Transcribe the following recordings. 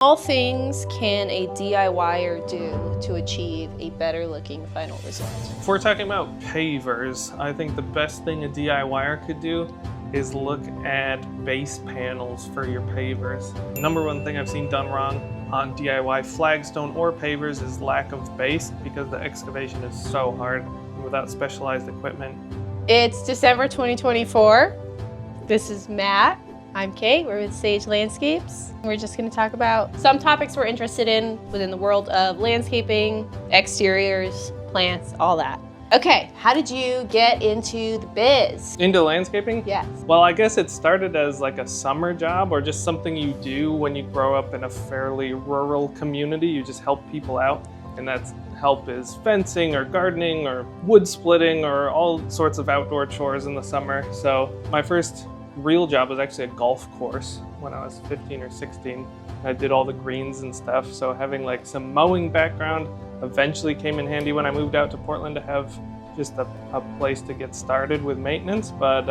All things can a DIYer do to achieve a better looking final result? If we're talking about pavers, I think the best thing a DIYer could do is look at base panels for your pavers. Number one thing I've seen done wrong on DIY flagstone or pavers is lack of base, because the excavation is so hard without specialized equipment. It's December 2024. This is Matt. I'm Kate. We're with Sage Landscapes. We're just going to talk about some topics we're interested in within the world of landscaping, exteriors, plants, all that. Okay, how did you get into the biz? Into landscaping? Yes. Well, I guess it started as like a summer job or just something you do when you grow up in a fairly rural community. You just help people out, and that's help is fencing or gardening or wood splitting or all sorts of outdoor chores in the summer. So my first real job was actually a golf course when I was 15 or 16. I did all the greens and stuff, so having like some mowing background eventually came in handy when I moved out to Portland to have just a place to get started with maintenance. But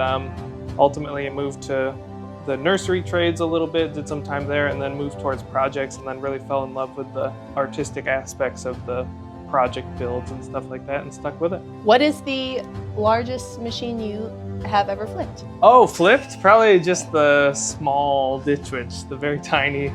ultimately I moved to the nursery trades a little bit, did some time there, and then moved towards projects, and then really fell in love with the artistic aspects of the project builds and stuff like that and stuck with it. What is the largest machine you have ever flipped? Oh, flipped? Probably just the small ditch witch, the very tiny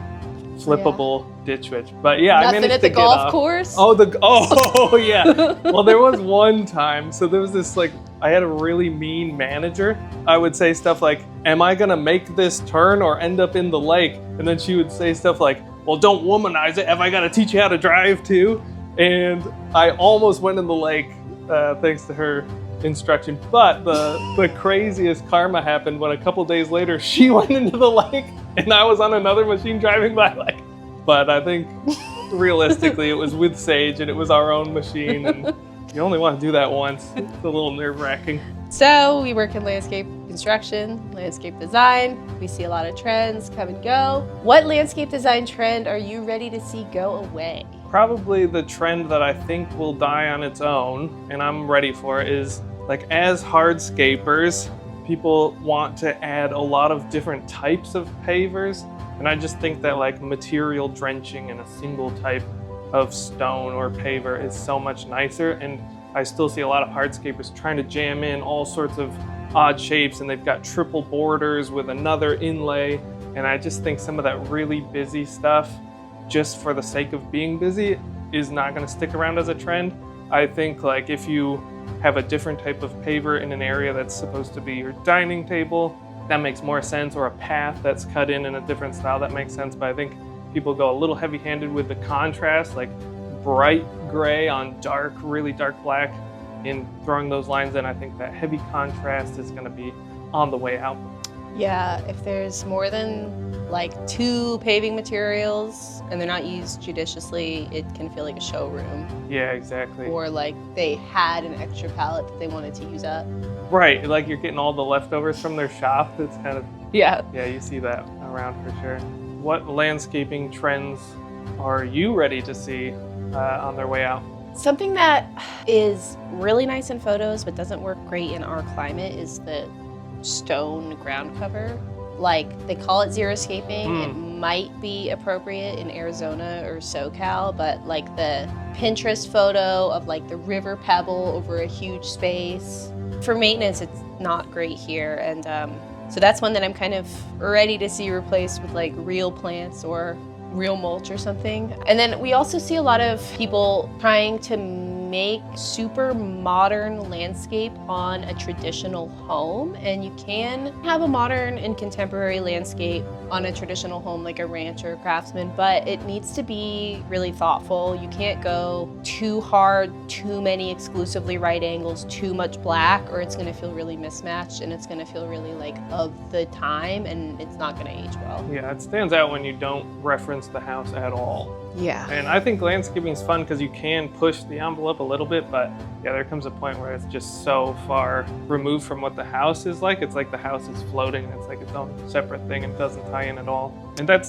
flippable ditch witch. But yeah, Nothing I managed at the to golf course? Oh yeah. Well, there was one time. So there was this I had a really mean manager. I would say stuff like, "Am I gonna make this turn or end up in the lake?" And then she would say stuff like, "Well, don't womanize it. Have I got to teach you how to drive too?" And I almost went in the lake thanks to her instruction. But the craziest karma happened when a couple days later she went into the lake and I was on another machine driving by. But I think realistically it was with Sage and it was our own machine, and you only want to do that once. It's a little nerve-wracking. So we work in landscape construction, landscape design. We see a lot of trends come and go. What landscape design trend are you ready to see go away? Probably the trend that I think will die on its own, and I'm ready for it, is as hardscapers, people want to add a lot of different types of pavers. And I just think that material drenching in a single type of stone or paver is so much nicer. And I still see a lot of hardscapers trying to jam in all sorts of odd shapes, and they've got triple borders with another inlay. And I just think some of that really busy stuff, just for the sake of being busy, is not going to stick around as a trend. I think if you have a different type of paver in an area that's supposed to be your dining table, that makes more sense, or a path that's cut in a different style, that makes sense. But I think people go a little heavy-handed with the contrast, like bright gray on dark, really dark black, in throwing those lines in. I think that heavy contrast is going to be on the way out. Yeah, if there's more than two paving materials and they're not used judiciously, it can feel like a showroom. Yeah, exactly. Or they had an extra palette that they wanted to use up. Right, you're getting all the leftovers from their shop. It's kind of, yeah, you see that around for sure. What landscaping trends are you ready to see on their way out? Something that is really nice in photos but doesn't work great in our climate is the stone ground cover. They call it xeriscaping. It might be appropriate in Arizona or SoCal, but the Pinterest photo of the river pebble over a huge space. For maintenance, it's not great here, and so that's one that I'm kind of ready to see replaced with real plants or real mulch or something. And then we also see a lot of people trying to make super modern landscape on a traditional home, and you can have a modern and contemporary landscape on a traditional home like a ranch or a craftsman, but it needs to be really thoughtful. You can't go too hard, too many exclusively right angles, too much black, or it's going to feel really mismatched and it's going to feel really of the time, and it's not going to age well. Yeah, it stands out when you don't reference the house at all. Yeah. And I think landscaping is fun because you can push the envelope a little bit, but yeah, there comes a point where it's just so far removed from what the house is like. It's like the house is floating. It's like its own separate thing and doesn't tie in at all. And that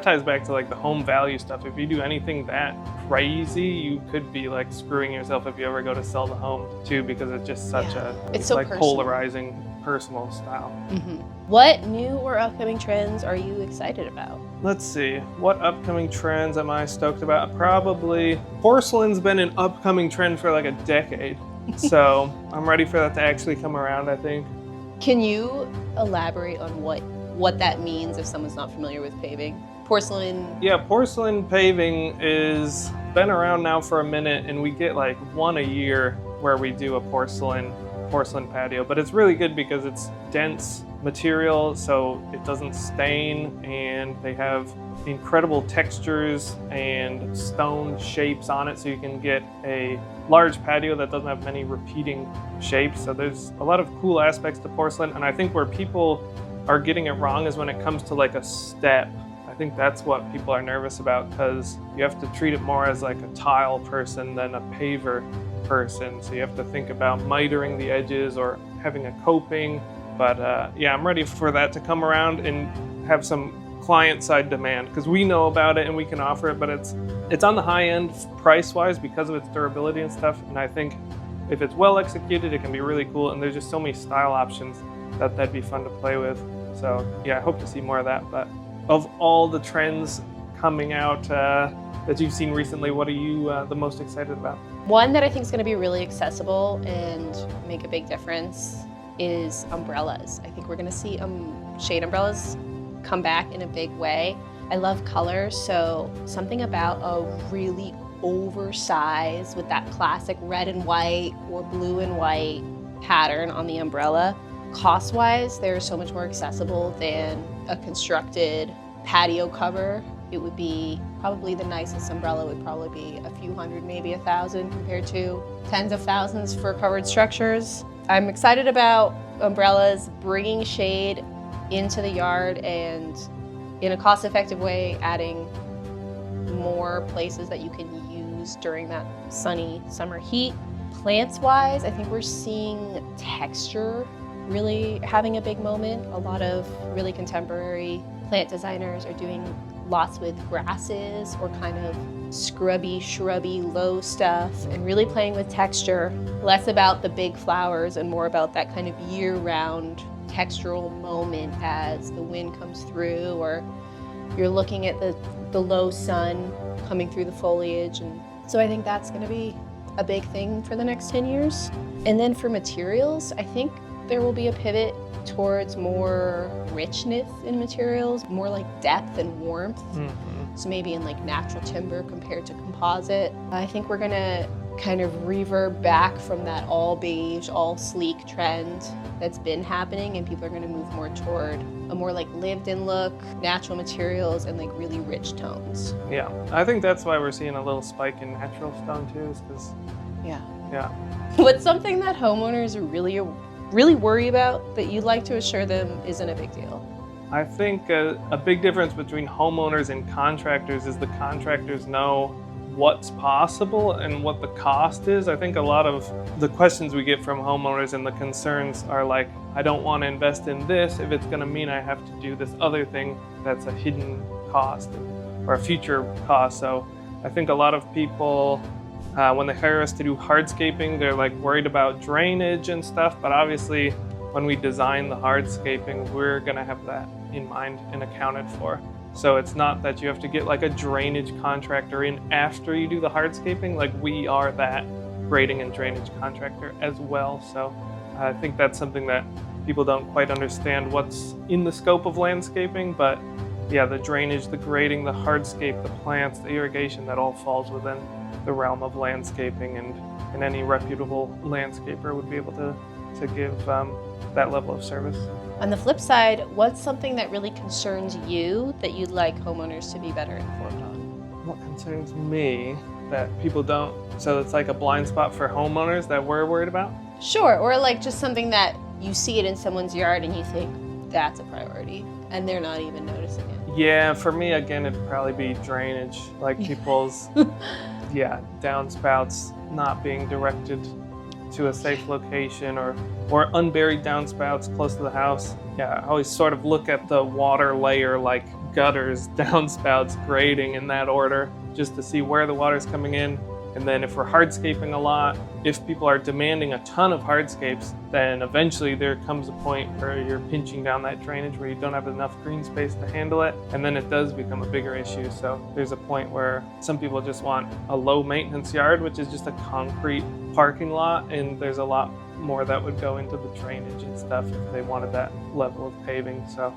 ties back to the home value stuff. If you do anything that crazy, you could be screwing yourself if you ever go to sell the home too, because it's just such it's so personal. polarizing personal style. What new or upcoming trends are you excited about? Let's see, what upcoming trends am I stoked about? Probably porcelain's been an upcoming trend for like a decade. So I'm ready for that to actually come around, I think. Can you elaborate on what that means if someone's not familiar with paving? Porcelain? Yeah, porcelain paving is been around now for a minute, and we get like one a year where we do a porcelain patio, but it's really good because it's dense material, so it doesn't stain, and they have incredible textures and stone shapes on it, so you can get a large patio that doesn't have many repeating shapes. So there's a lot of cool aspects to porcelain, and I think where people are getting it wrong is when it comes to like a step. I think that's what people are nervous about, because you have to treat it more as like a tile person than a paver person. So you have to think about mitering the edges or having a coping. But yeah, I'm ready for that to come around and have some client-side demand, because we know about it and we can offer it, but it's on the high end price-wise because of its durability and stuff. And I think if it's well executed, it can be really cool. And there's just so many style options that'd be fun to play with. So yeah, I hope to see more of that. But of all the trends coming out that you've seen recently, what are you the most excited about? One that I think is going to be really accessible and make a big difference is umbrellas. I think we're going to see shade umbrellas come back in a big way. I love color, so something about a really oversized with that classic red and white or blue and white pattern on the umbrella. Cost-wise, they're so much more accessible than a constructed patio cover. It would be probably the nicest umbrella would probably be a few hundred, maybe $1,000 compared to tens of thousands for covered structures. I'm excited about umbrellas bringing shade into the yard and in a cost-effective way, adding more places that you can use during that sunny summer heat. Plants-wise, I think we're seeing texture really having a big moment. A lot of really contemporary plant designers are doing lots with grasses or kind of scrubby, shrubby, low stuff, and really playing with texture. Less about the big flowers and more about that kind of year-round textural moment as the wind comes through, or you're looking at the low sun coming through the foliage. And so I think that's going to be a big thing for the next 10 years. And then for materials, I think there will be a pivot towards more richness in materials, more like depth and warmth. So maybe in like natural timber compared to composite. I think we're gonna kind of revert back from that all beige, all sleek trend that's been happening, and people are gonna move more toward a more like lived-in look, natural materials, and like really rich tones. Yeah, I think that's why we're seeing a little spike in natural stone too, is because yeah. What's something that homeowners really worry about that you'd like to assure them isn't a big deal? I think a big difference between homeowners and contractors is the contractors know what's possible and what the cost is. I think a lot of the questions we get from homeowners and the concerns are like, I don't want to invest in this if it's going to mean I have to do this other thing that's a hidden cost or a future cost. So I think a lot of people, when they hire us to do hardscaping, they're like worried about drainage and stuff, but obviously when we design the hardscaping, we're gonna have that in mind and accounted for. So it's not that you have to get like a drainage contractor in after you do the hardscaping, like we are that grading and drainage contractor as well. So I think that's something that people don't quite understand what's in the scope of landscaping, but yeah, the drainage, the grading, the hardscape, the plants, the irrigation, that all falls within the realm of landscaping, and any reputable landscaper would be able to give that level of service. On the flip side, what's something that really concerns you that you'd like homeowners to be better informed on? What concerns me that people don't, so it's like a blind spot for homeowners that we're worried about? Sure, or like just something that you see it in someone's yard and you think that's a priority and they're not even noticing it. Yeah, for me, again, it'd probably be drainage, like people's downspouts not being directed to a safe location, or unburied downspouts close to the house. Yeah, I always sort of look at the water layer like gutters, downspouts, grading in that order, just to see where the water's coming in. And then if we're hardscaping a lot, if people are demanding a ton of hardscapes, then eventually there comes a point where you're pinching down that drainage where you don't have enough green space to handle it, and then it does become a bigger issue. So there's a point where some people just want a low maintenance yard, which is just a concrete parking lot, and there's a lot more that would go into the drainage and stuff if they wanted that level of paving. So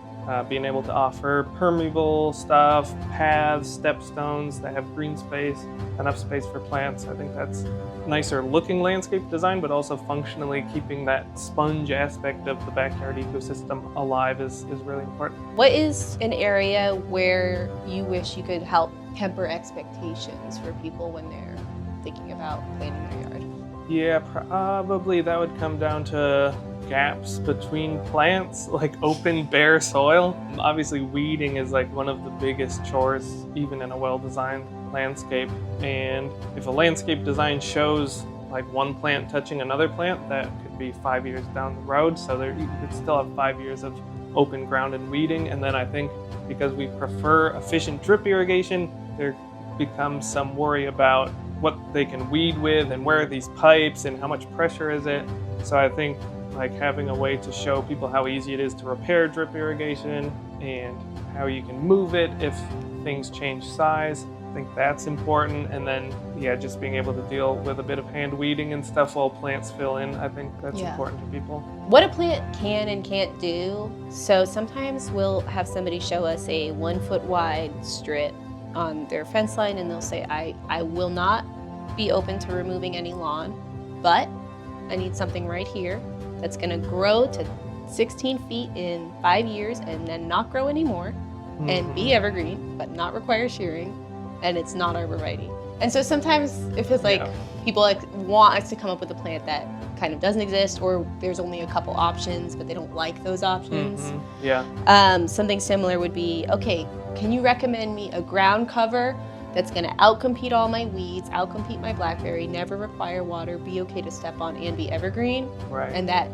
being able to offer permeable stuff, paths, step stones that have green space, enough space for plants, I think that's nicer looking landscape design, but also functionally keeping that sponge aspect of the backyard ecosystem alive is really important. What is an area where you wish you could help temper expectations for people when they're thinking about planting their yard? Yeah, probably that would come down to gaps between plants, like open bare soil. Obviously weeding is like one of the biggest chores even in a well-designed landscape, and if a landscape design shows like one plant touching another plant, that could be 5 years down the road, so there you could still have 5 years of open ground and weeding. And then I think because we prefer efficient drip irrigation, there becomes some worry about what they can weed with and where are these pipes and how much pressure is it. So I think like having a way to show people how easy it is to repair drip irrigation and how you can move it if things change size, I think that's important. And then yeah, just being able to deal with a bit of hand weeding and stuff while plants fill in, I think that's important to people. What a plant can and can't do. So sometimes we'll have somebody show us a 1 foot wide strip on their fence line, and they'll say, I will not be open to removing any lawn, but I need something right here that's gonna grow to 16 feet in 5 years and then not grow anymore and be evergreen, but not require shearing, and it's not arborvitae. And so sometimes it feels like people want us to come up with a plant that kind of doesn't exist, or there's only a couple options, but they don't like those options. Something similar would be, okay, can you recommend me a ground cover that's gonna outcompete all my weeds, outcompete my blackberry, never require water, be okay to step on, and be evergreen? Right. And that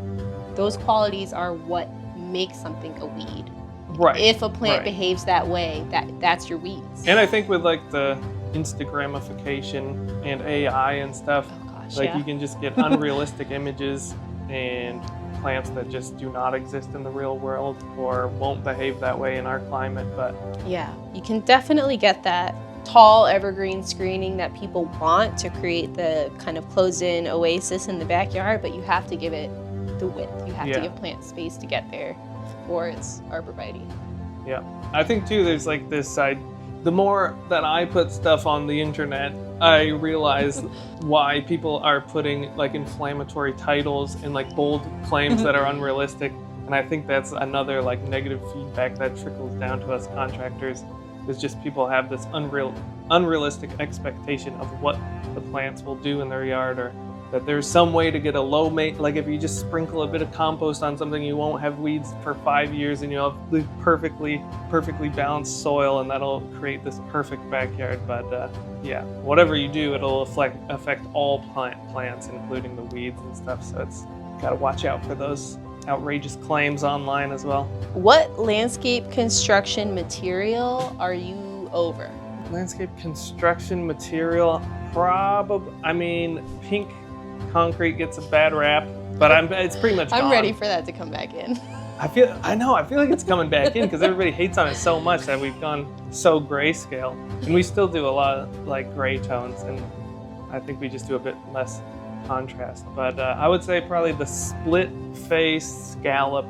those qualities are what makes something a weed. Right. If a plant behaves that way, that's your weeds. And I think with like the Instagramification and AI and stuff, you can just get unrealistic images and plants that just do not exist in the real world or won't behave that way in our climate. But yeah, you can definitely get that tall evergreen screening that people want to create the kind of closed-in oasis in the backyard, but you have to give it the width. You have to give plants space to get there, or it's arborvitae. Yeah, I think too there's like this side, the more that I put stuff on the internet, I realize why people are putting like inflammatory titles and like bold claims that are unrealistic. And I think that's another like negative feedback that trickles down to us contractors, is just people have this unrealistic expectation of what the plants will do in their yard, or that there's some way to get a low like if you just sprinkle a bit of compost on something, you won't have weeds for 5 years and you'll have the perfectly balanced soil, and that'll create this perfect backyard. But yeah, whatever you do, it'll affect all plants, including the weeds and stuff. So it's gotta watch out for those outrageous claims online as well. What landscape construction material are you over? Landscape construction material, probably, I mean, pink concrete gets a bad rap, but it's pretty much gone. I'm ready for that to come back in. I feel like it's coming back in because everybody hates on it so much that we've gone so grayscale, and we still do a lot of like gray tones, and I think we just do a bit less contrast. But I would say probably the split face scallop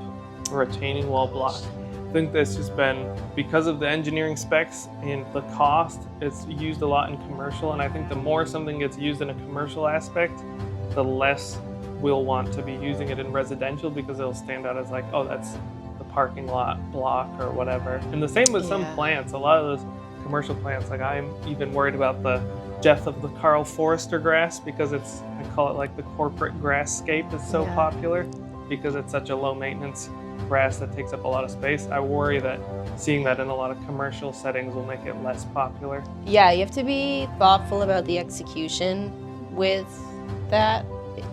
retaining wall block. I think that's just been, because of the engineering specs and the cost, it's used a lot in commercial, and I think the more something gets used in a commercial aspect, the less we'll want to be using it in residential, because it'll stand out as like, oh, that's the parking lot block or whatever. And the same with some plants. A lot of those commercial plants, like I'm even worried about the death of the Carl Forester grass, because I call it like the corporate grasscape is so popular because it's such a low maintenance grass that takes up a lot of space. I worry that seeing that in a lot of commercial settings will make it less popular. Yeah, you have to be thoughtful about the execution with that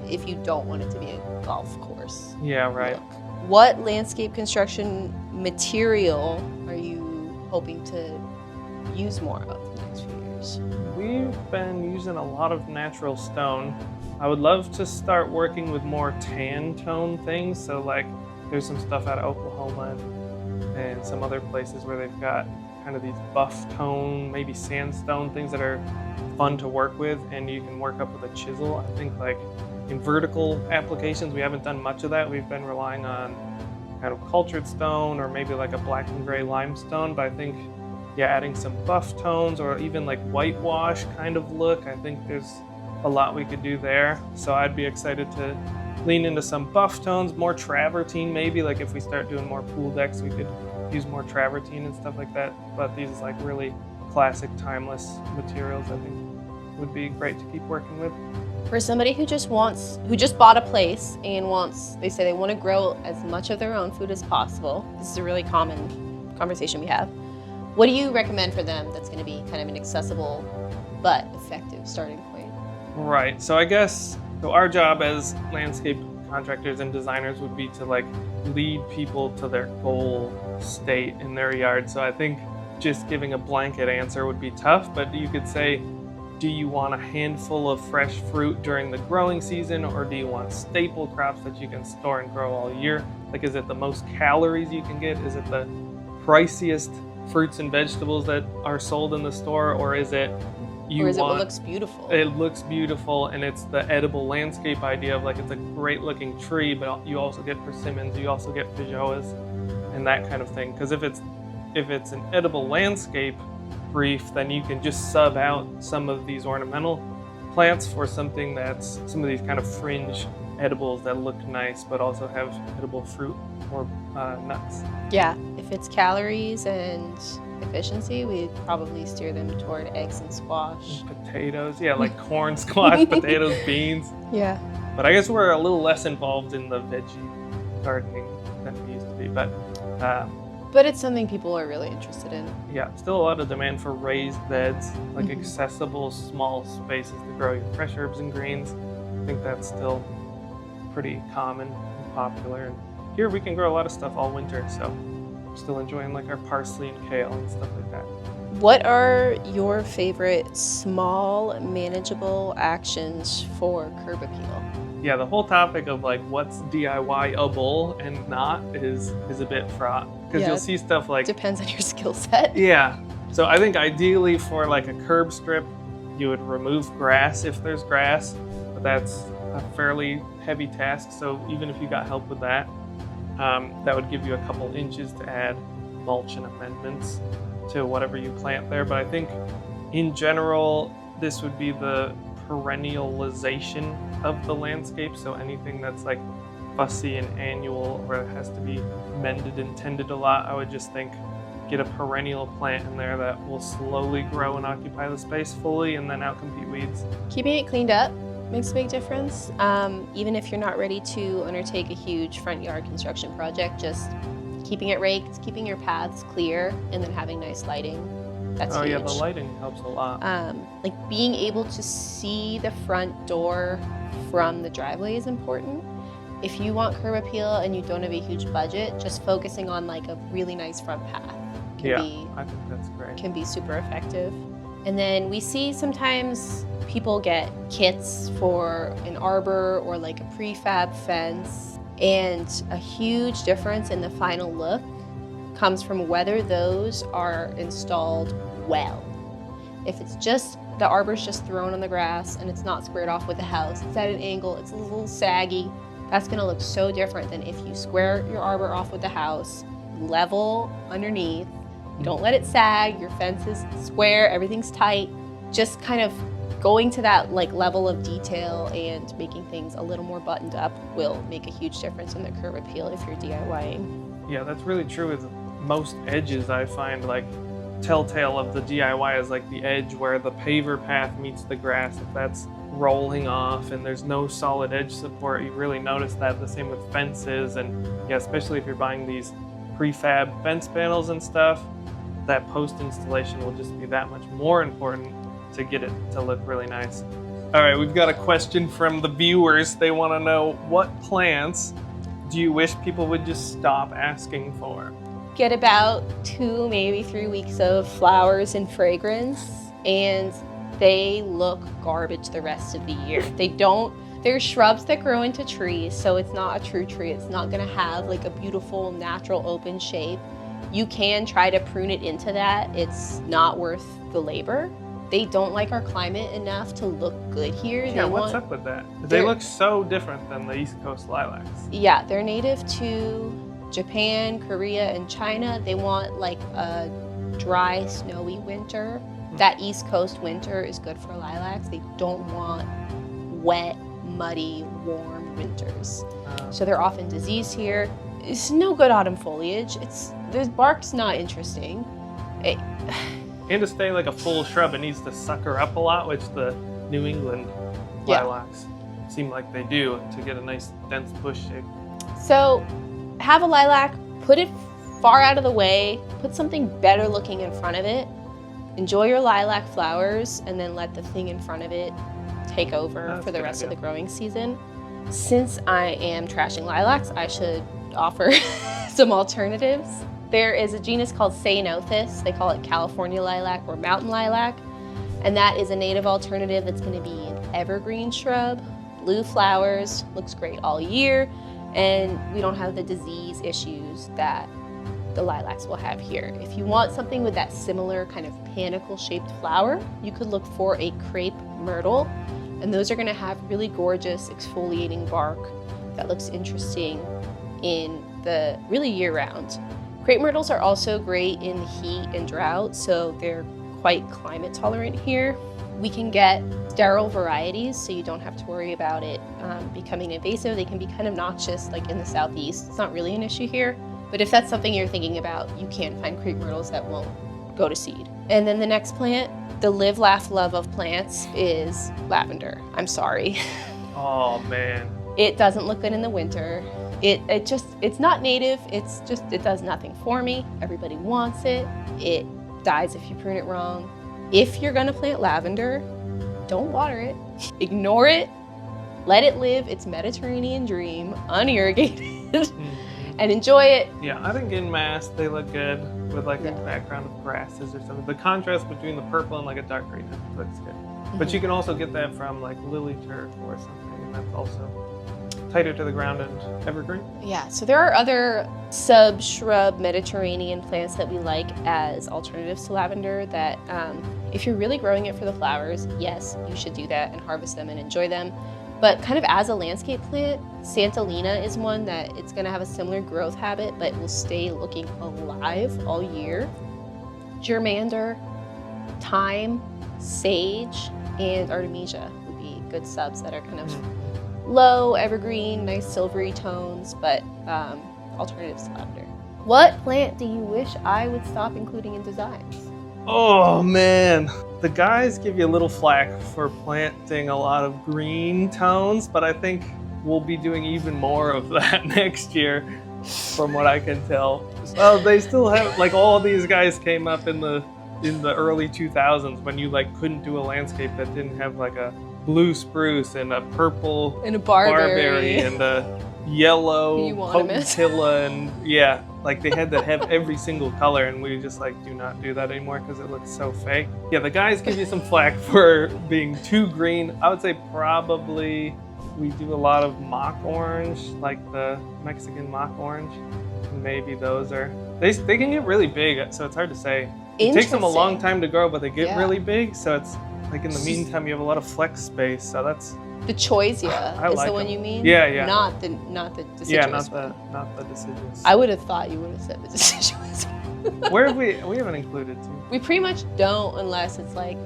if you don't want it to be a golf course. Yeah, right. Look. What landscape construction material are you hoping to use more of the next few years? We've been using a lot of natural stone, I would love to start working with more tan tone things. So like there's some stuff out of Oklahoma and some other places where they've got kind of these buff tone, maybe sandstone things that are fun to work with, and you can work up with a chisel. I think like in vertical applications, we haven't done much of that. We've been relying on kind of cultured stone or maybe like a black and gray limestone, but I think, yeah, adding some buff tones or even like whitewash kind of look, I think there's a lot we could do there. So I'd be excited to lean into some buff tones, more travertine maybe, like if we start doing more pool decks, we could use more travertine and stuff like that. But these like really classic, timeless materials, I think would be great to keep working with. For somebody who just bought a place and they say they want to grow as much of their own food as possible. This is a really common conversation we have. What do you recommend for them that's going to be kind of an accessible but effective starting point? Right, so I guess, our job as landscape contractors and designers would be to like lead people to their goal state in their yard. So I think just giving a blanket answer would be tough, but you could say, do you want a handful of fresh fruit during the growing season, or do you want staple crops that you can store and grow all year? Like, is it the most calories you can get? Is it the priciest fruits and vegetables that are sold in the store, or is it what looks beautiful? It looks beautiful, and it's the edible landscape idea of like it's a great looking tree, but you also get persimmons, you also get feijoas, and that kind of thing. Because if it's an edible landscape brief, then you can just sub out some of these ornamental plants for something that's some of these kind of fringe edibles that look nice but also have edible fruit or nuts. Yeah, if it's calories and efficiency, we'd probably steer them toward eggs and squash. And potatoes, yeah, like corn, squash, potatoes, beans. Yeah. But I guess we're a little less involved in the veggie gardening than we used to be. But it's something people are really interested in. Yeah, still a lot of demand for raised beds, like accessible small spaces to grow your fresh herbs and greens. I think that's still pretty common and popular. And here we can grow a lot of stuff all winter, so I'm still enjoying like our parsley and kale and stuff like that. What are your favorite small, manageable actions for curb appeal? Yeah, the whole topic of like what's DIY-able and not is a bit fraught. Because you'll see stuff like... Depends on your skill set. Yeah. So I think ideally for like a curb strip, you would remove grass if there's grass, but that's a fairly heavy task. So even if you got help with that, that would give you a couple inches to add mulch and amendments to whatever you plant there. But I think in general, this would be the perennialization of the landscape. So anything that's like fussy and annual or it has to be mended and tended a lot, I would just think get a perennial plant in there that will slowly grow and occupy the space fully and then outcompete weeds. Keeping it cleaned up makes a big difference. Even if you're not ready to undertake a huge front yard construction project, just keeping it raked, keeping your paths clear, and then having nice lighting. That's huge. Yeah, the lighting helps a lot. Like being able to see the front door from the driveway is important. If you want curb appeal and you don't have a huge budget, just focusing on like a really nice front path I think that's great. Can be super effective. And then we see sometimes people get kits for an arbor or like a prefab fence, and a huge difference in the final look comes from whether those are installed well. If it's just the arbor's just thrown on the grass and it's not squared off with the house, it's at an angle, it's a little saggy, that's gonna look so different than if you square your arbor off with the house, level underneath, you don't let it sag, your fence is square, everything's tight. Just kind of going to that like level of detail and making things a little more buttoned up will make a huge difference in the curb appeal if you're DIYing. Yeah, that's really true with most edges. I find like telltale of the DIY is like the edge where the paver path meets the grass. If that's rolling off and there's no solid edge support, you really notice that. The same with fences, and yeah, especially if you're buying these prefab fence panels and stuff, that post installation will just be that much more important to get it to look really nice. All right, we've got a question from the viewers. They want to know, what plants do you wish people would just stop asking for? Get about 2, maybe 3 weeks of flowers and fragrance, and they look garbage the rest of the year. They don't They're shrubs that grow into trees, so it's not a true tree. It's not gonna have like a beautiful natural open shape. You can try to prune it into that. It's not worth the labor. They don't like our climate enough to look good here. Yeah, what's up with that? They look so different than the East Coast lilacs. Yeah, they're native to Japan, Korea, and China. They want like a dry, snowy winter. That East Coast winter is good for lilacs. They don't want wet, muddy, warm winters. So they're often diseased here. It's no good autumn foliage. The bark's not interesting. And to stay like a full shrub, it needs to sucker up a lot, which the New England lilacs seem like they do to get a nice dense bush shape. So have a lilac, put it far out of the way, put something better looking in front of it, enjoy your lilac flowers, and then let the thing in front of it take over for the rest of the growing season. Since I am trashing lilacs, I should offer some alternatives. There is a genus called Ceanothus. They call it California lilac or mountain lilac. And that is a native alternative that's gonna be an evergreen shrub, blue flowers, looks great all year. And we don't have the disease issues that the lilacs will have here. If you want something with that similar kind of panicle shaped flower, you could look for a crepe myrtle. And those are gonna have really gorgeous exfoliating bark that looks interesting in the really year round. Crepe myrtles are also great in heat and drought, so they're quite climate tolerant here. We can get sterile varieties, so you don't have to worry about it becoming invasive. They can be kind of noxious, like in the southeast. It's not really an issue here, but if that's something you're thinking about, you can find crepe myrtles that won't go to seed. And then the next plant, the live, laugh, love of plants, is lavender. I'm sorry. Oh man. It doesn't look good in the winter. It's not native, it does nothing for me. Everybody wants it. It dies if you prune it wrong. If you're gonna plant lavender, don't water it. Ignore it, let it live its Mediterranean dream, unirrigated, and enjoy it. Yeah, I think en masse they look good with like a background of grasses or something. The contrast between the purple and like a dark green looks good. But you can also get that from like lily turf or something, and that's also tighter to the ground and evergreen. Yeah, so there are other sub-shrub Mediterranean plants that we like as alternatives to lavender that if you're really growing it for the flowers, yes, you should do that and harvest them and enjoy them. But kind of as a landscape plant, Santolina is one that it's gonna have a similar growth habit, but will stay looking alive all year. Germander, thyme, sage, and artemisia would be good subs that are kind of low, evergreen, nice silvery tones, but alternatives to lavender. What plant do you wish I would stop including in designs? Oh man, the guys give you a little flack for planting a lot of green tones, but I think we'll be doing even more of that next year, from what I can tell. Well, they still have, like, all these guys came up in the early 2000s when you like couldn't do a landscape that didn't have like a blue spruce and a purple and a barberry and a yellow potentilla, and yeah, like they had to have every single color, and we just like do not do that anymore because it looks so fake. Yeah, the guys give you some flack for being too green. I would say probably we do a lot of mock orange, like the Mexican mock orange. Maybe those are, they can get really big, so it's hard to say. It takes them a long time to grow, but they get really big, so it's like in the meantime you have a lot of flex space, so that's the choisia is like the one you mean? Yeah. Not the deciduous one. not the deciduous. I would have thought you would have said the deciduous one. Where have we haven't included two. We pretty much don't unless it's like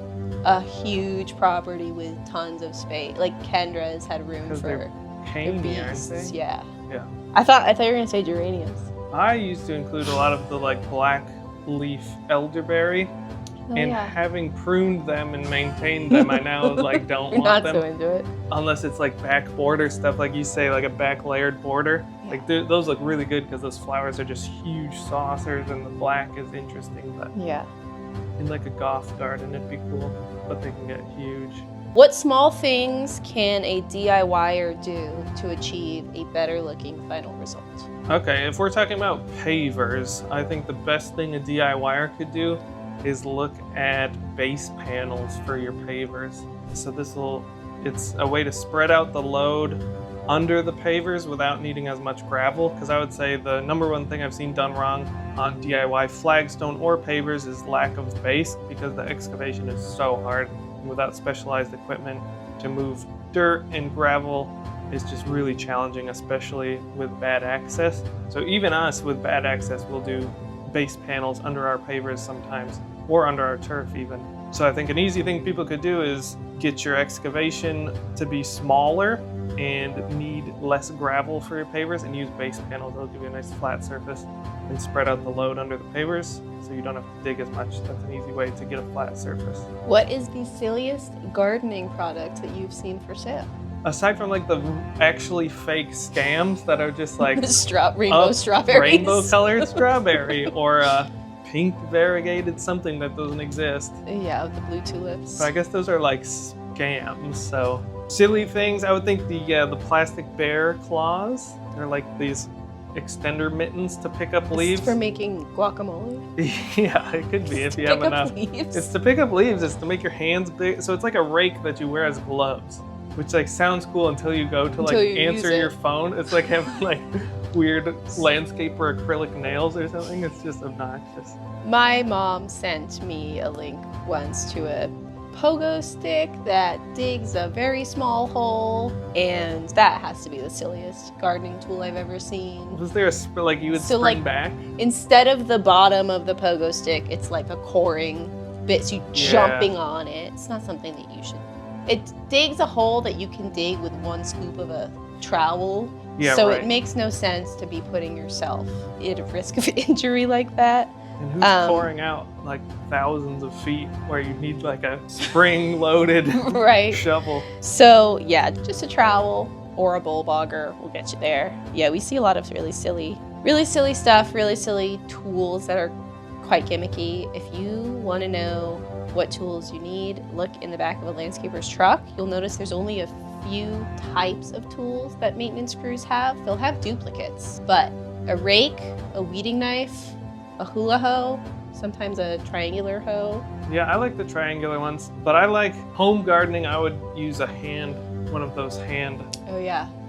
a huge property with tons of space. Like Kendra's had room for their beasts. Aren't they? Yeah. I thought you were gonna say geraniums. I used to include a lot of the like black leaf elderberry. Having pruned them and maintained them, I now like don't want them. Not so into it. Unless it's like back border stuff, like you say, like a back layered border. Yeah. Like those look really good because those flowers are just huge saucers, and the black is interesting. But yeah, in like a goth garden, it'd be cool. But they can get huge. What small things can a DIYer do to achieve a better looking final result? Okay, if we're talking about pavers, I think the best thing a DIYer could do is look at base panels for your pavers. So this will it's a way to spread out the load under the pavers without needing as much gravel. Because I would say the number one thing I've seen done wrong on DIY flagstone or pavers is lack of base, because the excavation is so hard. And without specialized equipment to move dirt and gravel is just really challenging, especially with bad access. So even us with bad access will do base panels under our pavers sometimes, or under our turf even. So I think an easy thing people could do is get your excavation to be smaller and need less gravel for your pavers, and use base panels. They'll give you a nice flat surface and spread out the load under the pavers so you don't have to dig as much. That's an easy way to get a flat surface. What is the silliest gardening product that you've seen for sale? Aside from like the actually fake scams that are just like rainbow strawberries. Rainbow colored strawberry, or pink variegated something that doesn't exist. Yeah, with the blue tulips. But I guess those are like scams. So silly things, I would think the plastic bear claws. They're like these extender mittens to pick up leaves. It's for making guacamole? Yeah, it could be if you have enough. Leaves. It's to pick up leaves. It's to make your hands big. So it's like a rake that you wear as gloves, which like sounds cool until you go to like answer your phone. It's like having like weird landscape or acrylic nails or something. It's just obnoxious. My mom sent me a link once to a pogo stick that digs a very small hole, and that has to be the silliest gardening tool I've ever seen. Was there a like you would spring back? Instead of the bottom of the pogo stick, it's like a coring bit, so you jumping on it. It's not something that you should. It digs a hole that you can dig with one scoop of a trowel. Yeah, so right. It makes no sense to be putting yourself at risk of injury like that. And who's pouring out like thousands of feet where you need like a spring-loaded shovel? So yeah, just a trowel or a bowl bogger will get you there. Yeah, we see a lot of really silly stuff, really silly tools that are quite gimmicky. If you want to know what tools you need, look in the back of a landscaper's truck. You'll notice there's only a few types of tools that maintenance crews have. They'll have duplicates, but a rake, a weeding knife, a hula hoe, sometimes a triangular hoe. Yeah, I like the triangular ones, but I like home gardening. I would use one of those hand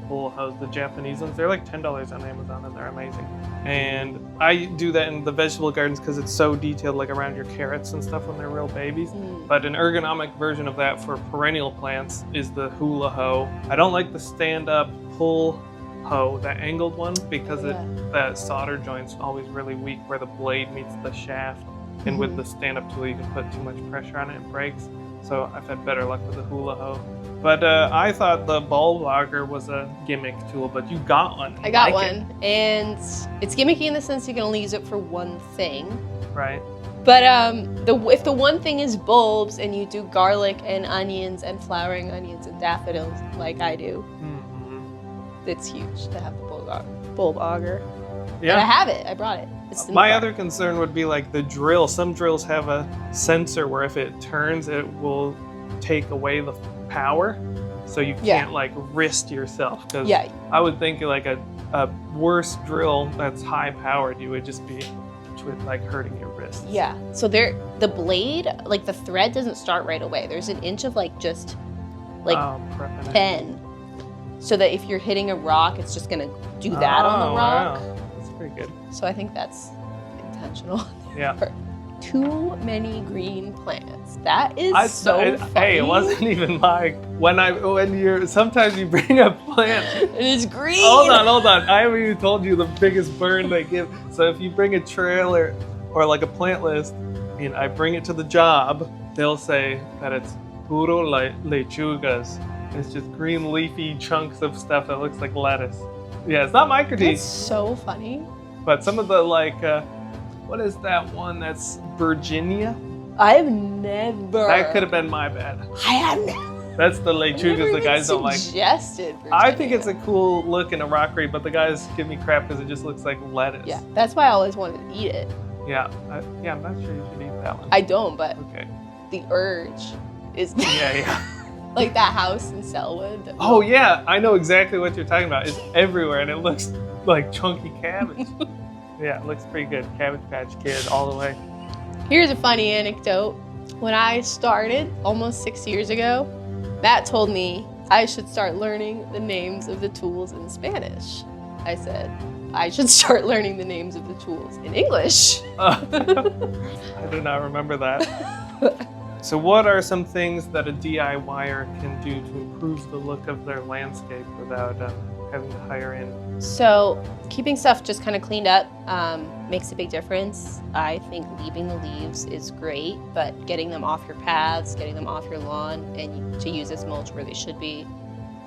hula hoes, the Japanese ones. They're like $10 on Amazon and they're amazing. And I do that in the vegetable gardens because it's so detailed, like around your carrots and stuff when they're real babies. But an ergonomic version of that for perennial plants is the hula hoe. I don't like the stand-up pull hoe, that angled one, because that solder joint's always really weak where the blade meets the shaft. And with the stand-up tool, you can put too much pressure on it, it breaks. So I've had better luck with the hula hoe. But I thought the bulb logger was a gimmick tool, but you got one. I got one, and it's gimmicky in the sense you can only use it for one thing. Right. But if the one thing is bulbs and you do garlic and onions and flowering onions and daffodils like I do, it's huge to have the bulb auger. Yeah. And I have it. I brought it. My other concern would be like the drill. Some drills have a sensor where if it turns, it will take away the power. So you can't like wrist yourself. Because I would think like a worse drill that's high powered, you would just be like hurting your wrists. Yeah. So the blade, like the thread doesn't start right away. There's an inch of like just like pen. So that if you're hitting a rock, it's just gonna do that on the rock. Wow. That's pretty good. So I think that's intentional. Yeah. Too many green plants. That is so funny. Hey, it wasn't even sometimes you bring a plant. It is green. Hold on. I haven't even told you the biggest burn they give. So if you bring a trailer or like a plant list and I bring it to the job, they'll say that it's puro lechugas. It's just green leafy chunks of stuff that looks like lettuce. Yeah, it's not microteach. That's so funny. But some of the what is that one that's Virginia? I've never. That could have been my bad. I have never. That's the lechugas the guys don't like. Suggested Virginia. I think it's a cool look in a rockery, but the guys give me crap because it just looks like lettuce. Yeah, that's why I always wanted to eat it. Yeah, I'm not sure you should eat that one. I don't, but the urge is there. Yeah. Like that house in Selwood. Oh yeah, I know exactly what you're talking about. It's everywhere and it looks like chunky cabbage. Yeah, it looks pretty good. Cabbage Patch Kid all the way. Here's a funny anecdote. When I started almost 6 years ago, Matt told me I should start learning the names of the tools in Spanish. I said, I should start learning the names of the tools in English. I do not remember that. So what are some things that a DIYer can do to improve the look of their landscape without having to hire in? So keeping stuff just kind of cleaned up makes a big difference. I think leaving the leaves is great, but getting them off your paths, getting them off your lawn, and to use as mulch where they should be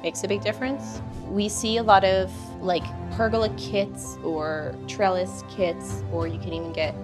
makes a big difference. We see a lot of like pergola kits or trellis kits, or you can even get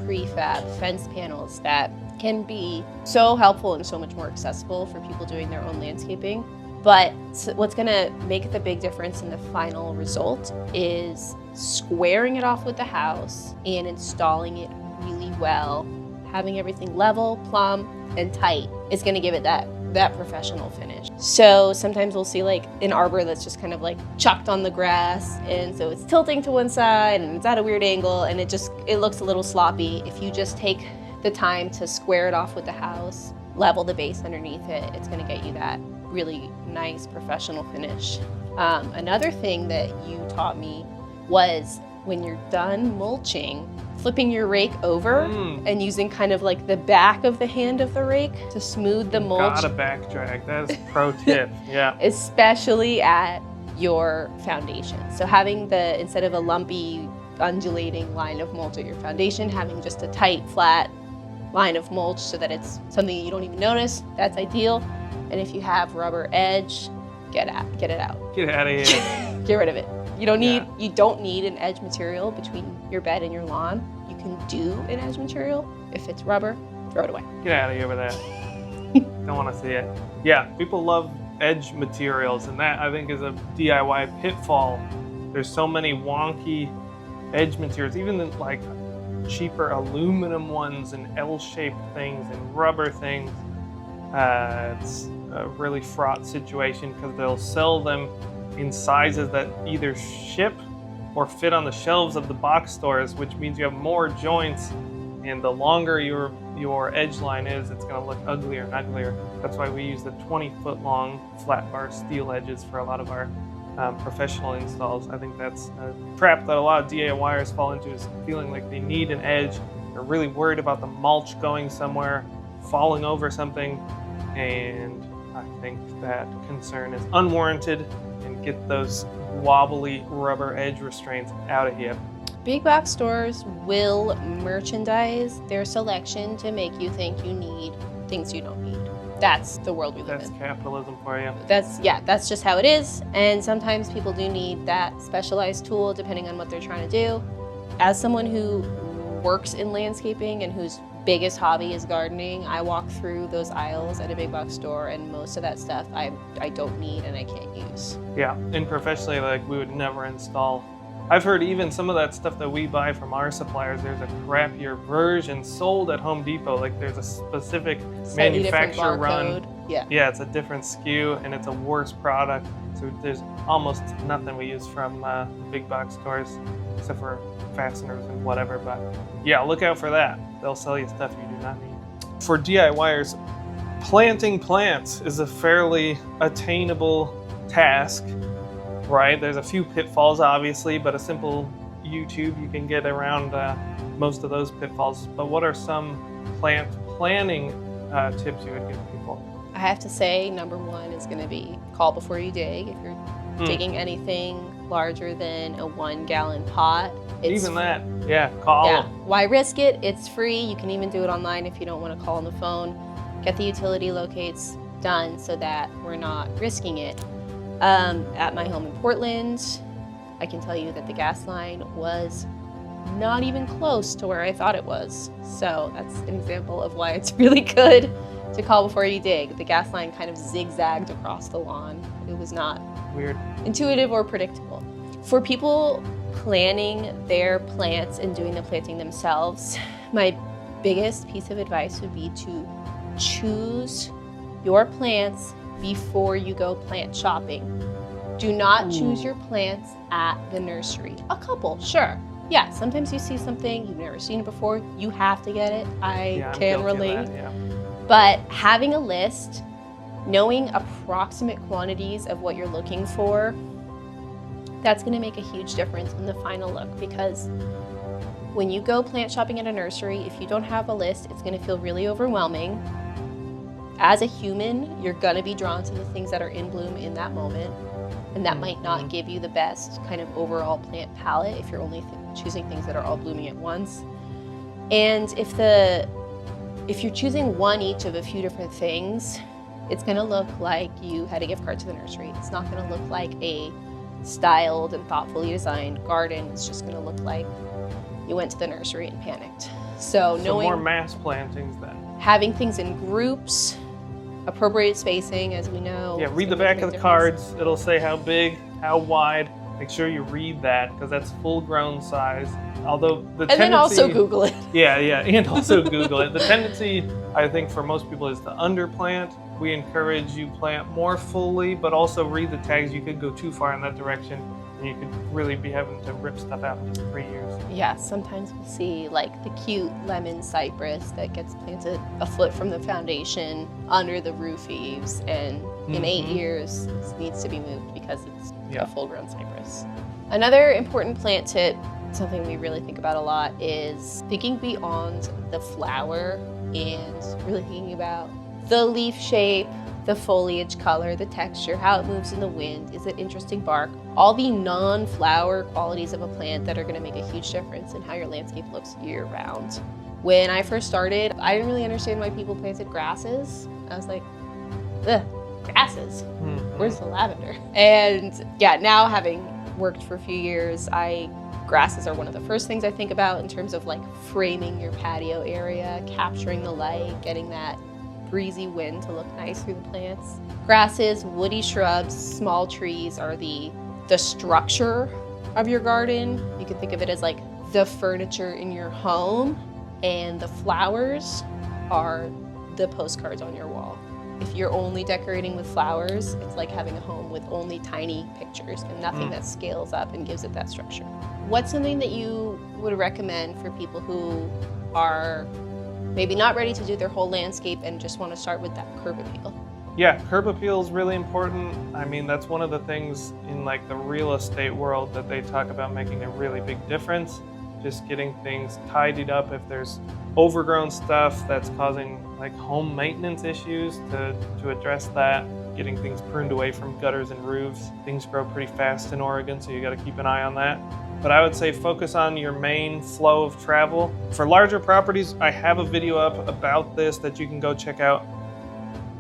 prefab fence panels that can be so helpful and so much more accessible for people doing their own landscaping. But what's gonna make the big difference in the final result is squaring it off with the house and installing it really well. Having everything level, plumb, and tight is gonna give it that professional finish. So sometimes we'll see like an arbor that's just kind of like chucked on the grass, and so it's tilting to one side and it's at a weird angle, and it looks a little sloppy. If you just take the time to square it off with the house, level the base underneath it, it's gonna get you that really nice professional finish. Another thing that you taught me was when you're done mulching, flipping your rake over and using kind of like the back of the hand of the rake to smooth the mulch. Gotta back drag, that is a pro tip, yeah. Especially at your foundation. So having instead of a lumpy, undulating line of mulch at your foundation, having just a tight, flat line of mulch so that it's something you don't even notice, that's ideal. And if you have rubber edge, get it out. Get out of here. Get rid of it. You don't need an edge material between your bed and your lawn. You can do an edge material. If it's rubber, throw it away. Get out of here with that. Don't want to see it. Yeah, people love edge materials, and that I think is a DIY pitfall. There's so many wonky edge materials, even like cheaper aluminum ones and L-shaped things and rubber things. It's a really fraught situation because they'll sell them in sizes that either ship or fit on the shelves of the box stores, which means you have more joints, and the longer your edge line is, it's going to look uglier and uglier. That's why we use the 20-foot long flat bar steel edges for a lot of our professional installs. I think that's a trap that a lot of DIYers fall into, is feeling like they need an edge. They're really worried about the mulch going somewhere, falling over something, and I think that concern is unwarranted, and get those wobbly rubber edge restraints out of here. Big box stores will merchandise their selection to make you think you need things you don't need. That's the world we live in. That's capitalism for you. That's just how it is. And sometimes people do need that specialized tool depending on what they're trying to do. As someone who works in landscaping and whose biggest hobby is gardening, I walk through those aisles at a big box store, and most of that stuff I don't need and I can't use. Yeah, and professionally, like, we would never install. I've heard even some of that stuff that we buy from our suppliers, there's a crappier version sold at Home Depot. Like, there's a specific manufacturer run. Yeah, it's a different SKU and it's a worse product. So there's almost nothing we use from the big box stores, except for fasteners and whatever. But yeah, look out for that. They'll sell you stuff you do not need. For DIYers, planting plants is a fairly attainable task. Right, there's a few pitfalls obviously, but a simple YouTube, you can get around most of those pitfalls. But what are some plant planning tips you would give people? I have to say, number one is going to be call before you dig. If you're digging anything larger than a 1-gallon pot, even that, yeah, call. Yeah, why risk it? It's free. You can even do it online if you don't want to call on the phone. Get the utility locates done so that we're not risking it. At my home in Portland, I can tell you that the gas line was not even close to where I thought it was. So that's an example of why it's really good to call before you dig. The gas line kind of zigzagged across the lawn. It was not weird, intuitive, or predictable. For people planning their plants and doing the planting themselves, my biggest piece of advice would be to choose your plants before you go plant shopping. Do not choose your plants at the nursery. A couple, sure. Yeah, sometimes you see something, you've never seen it before, you have to get it. I can relate. Yeah. But having a list Knowing approximate quantities of what you're looking for, that's gonna make a huge difference in the final look, because when you go plant shopping at a nursery, if you don't have a list, it's gonna feel really overwhelming. As a human, you're gonna be drawn to the things that are in bloom in that moment, and that might not give you the best kind of overall plant palette if you're only choosing things that are all blooming at once. And if you're choosing one each of a few different things, it's gonna look like you had a gift card to the nursery. It's not gonna look like a styled and thoughtfully designed garden. It's just gonna look like you went to the nursery and panicked. So knowing more mass plantings then. Having things in groups, appropriate spacing, as we know. Yeah, read the back of the cards. It'll say how big, how wide. Make sure you read that, because that's full grown size. Although the tendency, then also Google it. Yeah, and also Google it. The tendency, I think, for most people is to underplant. We encourage you plant more fully, but also read the tags. You could go too far in that direction, and you could really be having to rip stuff out in just 3 years. Yeah, sometimes we'll see like the cute lemon cypress that gets planted a foot from the foundation under the roof eaves, and in 8 years it needs to be moved because it's a full-grown cypress. Another important plant tip, something we really think about a lot, is thinking beyond the flower and really thinking about the leaf shape, the foliage color, the texture, how it moves in the wind, is it interesting bark, all the non-flower qualities of a plant that are gonna make a huge difference in how your landscape looks year-round. When I first started, I didn't really understand why people planted grasses. I was like, ugh, grasses, where's the lavender? And yeah, now having worked for a few years, grasses are one of the first things I think about in terms of like framing your patio area, capturing the light, getting that breezy wind to look nice through the plants. Grasses, woody shrubs, small trees are the structure of your garden. You can think of it as like the furniture in your home, and the flowers are the postcards on your wall. If you're only decorating with flowers, it's like having a home with only tiny pictures and nothing that scales up and gives it that structure. What's something that you would recommend for people who are maybe not ready to do their whole landscape and just want to start with that curb appeal? Yeah, curb appeal is really important. I mean, that's one of the things in like the real estate world that they talk about making a really big difference. Just getting things tidied up. If there's overgrown stuff that's causing like home maintenance issues, to address that. Getting things pruned away from gutters and roofs. Things grow pretty fast in Oregon, so you got to keep an eye on that. But I would say focus on your main flow of travel. For larger properties, I have a video up about this that you can go check out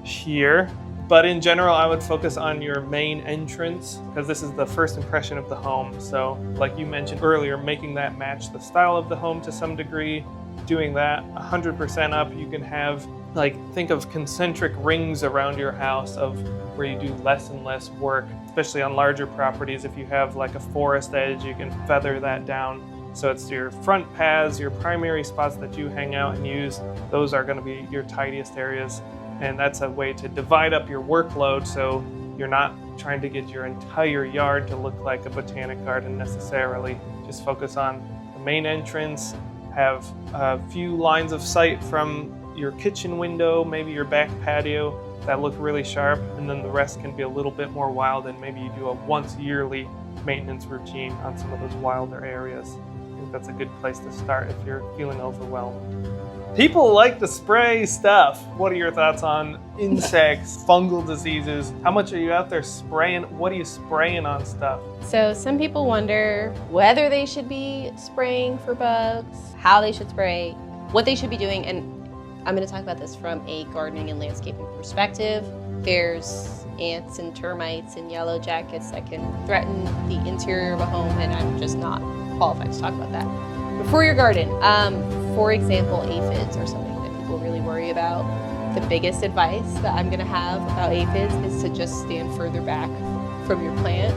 here. But in general, I would focus on your main entrance, because this is the first impression of the home. So like you mentioned earlier, making that match the style of the home to some degree, doing that 100% up. You can have, like, think of concentric rings around your house of where you do less and less work, especially on larger properties. If you have like a forest edge, you can feather that down. So it's your front paths, your primary spots that you hang out and use. Those are going to be your tidiest areas. And that's a way to divide up your workload, so you're not trying to get your entire yard to look like a botanic garden necessarily. Just focus on the main entrance, have a few lines of sight from your kitchen window, maybe your back patio, that look really sharp, and then the rest can be a little bit more wild, and maybe you do a once yearly maintenance routine on some of those wilder areas. I think that's a good place to start if you're feeling overwhelmed. People like to spray stuff. What are your thoughts on insects, fungal diseases? How much are you out there spraying? What are you spraying on stuff? So some people wonder whether they should be spraying for bugs, how they should spray, what they should be doing, and I'm going to talk about this from a gardening and landscaping perspective. There's ants and termites and yellow jackets that can threaten the interior of a home, and I'm just not qualified to talk about that. But for your garden, for example, aphids are something that people really worry about. The biggest advice that I'm going to have about aphids is to just stand further back from your plant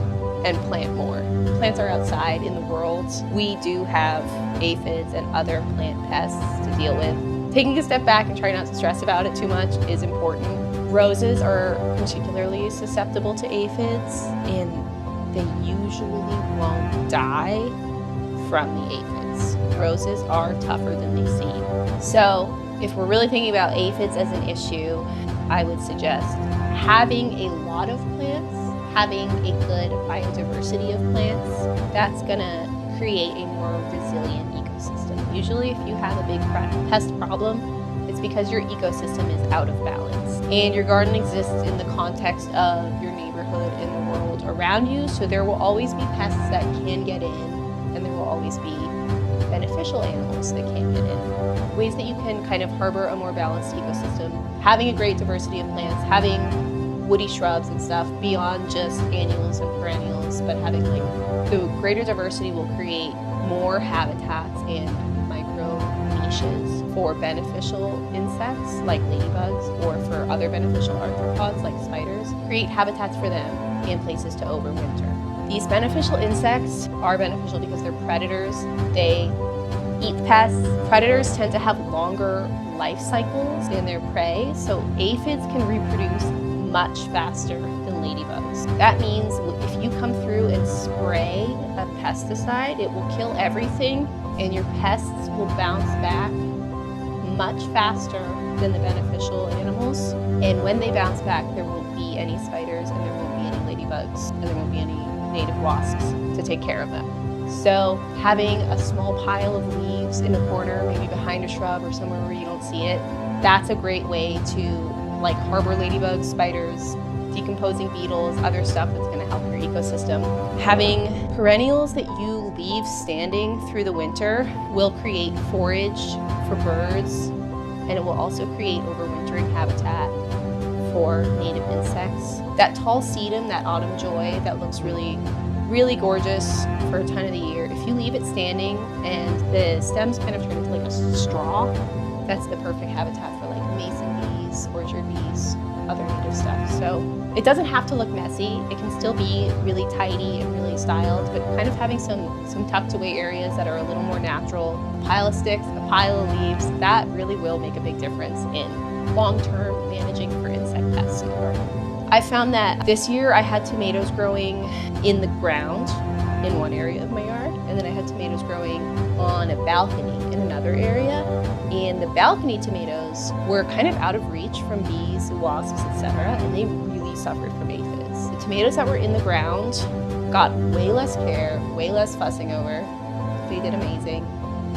and plant more. Plants are outside in the world. We do have aphids and other plant pests to deal with. Taking a step back and trying not to stress about it too much is important. Roses are particularly susceptible to aphids, and they usually won't die from the aphids. Roses are tougher than they seem. So if we're really thinking about aphids as an issue, I would suggest having a lot of plants, having a good biodiversity of plants, that's gonna create a more resilient ecosystem. Usually if you have a big pest problem, it's because your ecosystem is out of balance. And your garden exists in the context of your neighborhood and the world around you, so there will always be pests that can get in, and there will always be beneficial animals that can get in. Ways that you can kind of harbor a more balanced ecosystem, having a great diversity of plants, having woody shrubs and stuff beyond just annuals and perennials, but having like the greater diversity will create more habitats and micro niches for beneficial insects like ladybugs, or for other beneficial arthropods like spiders. Create habitats for them and places to overwinter. These beneficial insects are beneficial because they're predators. They eat pests. Predators tend to have longer life cycles than their prey, so aphids can reproduce much faster than ladybugs. That means if you come through and spray a pesticide, it will kill everything, and your pests will bounce back much faster than the beneficial animals. And when they bounce back, there won't be any spiders, and there won't be any ladybugs, and there won't be any native wasps to take care of them. So having a small pile of leaves in a corner, maybe behind a shrub or somewhere where you don't see it, that's a great way to like harbor ladybugs, spiders, decomposing beetles, other stuff that's going to help your ecosystem. Having perennials that you leave standing through the winter will create forage for birds, and it will also create overwintering habitat for native insects. That tall sedum, that autumn joy, that looks really gorgeous for a time of the year. If you leave it standing and the stems kind of turn into like a straw, that's the perfect habitat for like mason bees, orchard bees, other native stuff. So it doesn't have to look messy. It can still be really tidy and really styled, but kind of having some tucked away areas that are a little more natural. A pile of sticks, a pile of leaves, that really will make a big difference in long-term managing for insect pests in the garden. I found that this year I had tomatoes growing in the ground in one area of my yard, and then I had tomatoes growing on a balcony in another area. And the balcony tomatoes were kind of out of reach from bees, wasps, etc., and they really suffered from aphids. The tomatoes that were in the ground got way less care, way less fussing over. They did amazing,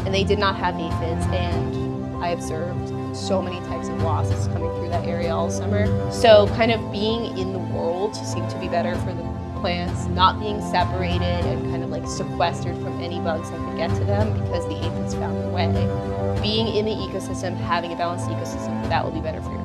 and they did not have aphids, and I observed so many types of wasps coming through that area all summer. So kind of being in the world seemed to be better for the plants, not being separated and kind of like sequestered from any bugs that could get to them because the aphids found their way. Being in the ecosystem, having a balanced ecosystem, that will be better for your